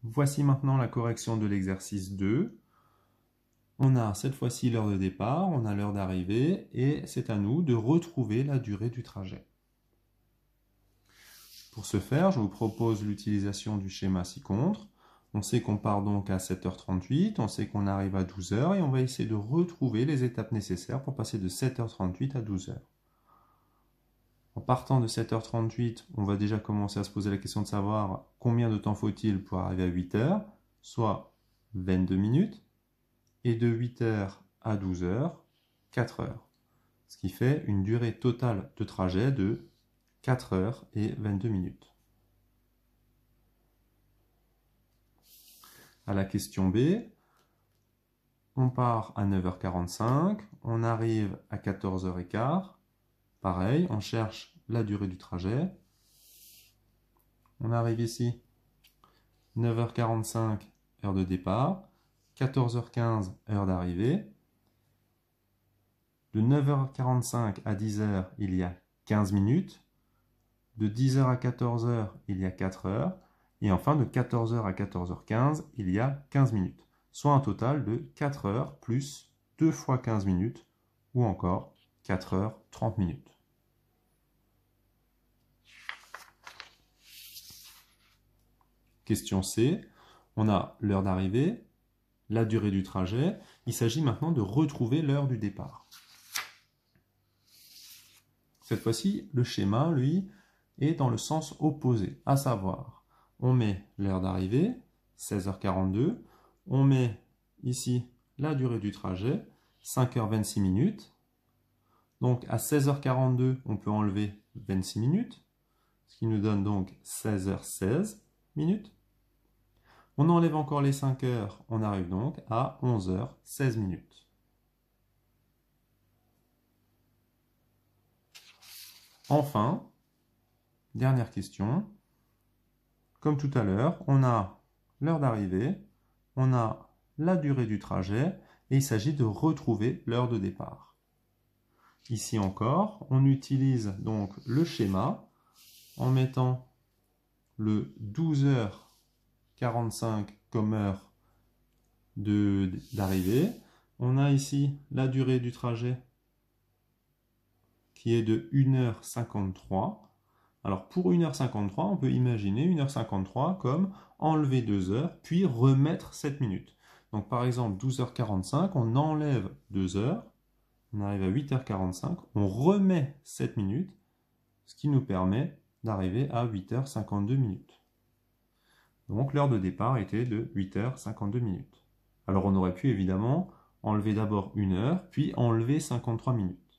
Voici maintenant la correction de l'exercice 2. On a cette fois-ci l'heure de départ, on a l'heure d'arrivée, et c'est à nous de retrouver la durée du trajet. Pour ce faire, je vous propose l'utilisation du schéma ci-contre. On sait qu'on part donc à 7h38, on sait qu'on arrive à 12h, et on va essayer de retrouver les étapes nécessaires pour passer de 7h38 à 12h. En partant de 7h38, on va déjà commencer à se poser la question de savoir combien de temps faut-il pour arriver à 8h, soit 22 minutes, et de 8h à 12h, 4 heures. Ce qui fait une durée totale de trajet de 4 heures et 22 minutes. À la question B, on part à 9h45, on arrive à 14h15. Pareil, on cherche la durée du trajet. On arrive ici, 9h45, heure de départ, 14h15, heure d'arrivée. De 9h45 à 10h, il y a 15 minutes. De 10h à 14h, il y a 4 heures. Et enfin, de 14h à 14h15, il y a 15 minutes. Soit un total de 4 heures plus 2 fois 15 minutes, ou encore 4 heures 30 minutes. Question C, on a l'heure d'arrivée, la durée du trajet. Il s'agit maintenant de retrouver l'heure du départ. Cette fois-ci, le schéma, lui, est dans le sens opposé, à savoir, on met l'heure d'arrivée, 16h42, on met ici la durée du trajet, 5h26 minutes. Donc à 16h42, on peut enlever 26 minutes, ce qui nous donne donc 16h16 minutes. On enlève encore les 5 heures, on arrive donc à 11h16 minutes. Enfin, dernière question. Comme tout à l'heure, on a l'heure d'arrivée, on a la durée du trajet, et il s'agit de retrouver l'heure de départ. Ici encore, on utilise donc le schéma en mettant le 12h45 comme heure d'arrivée. On a ici la durée du trajet qui est de 1h53. Alors pour 1h53, on peut imaginer 1h53 comme enlever 2 heures, puis remettre 7 minutes. Donc par exemple, 12h45, on enlève 2 heures, on arrive à 8h45, on remet 7 minutes, ce qui nous permet d'arriver à 8h52 minutes. Donc l'heure de départ était de 8h52 minutes. Alors on aurait pu évidemment enlever d'abord 1 heure, puis enlever 53 minutes.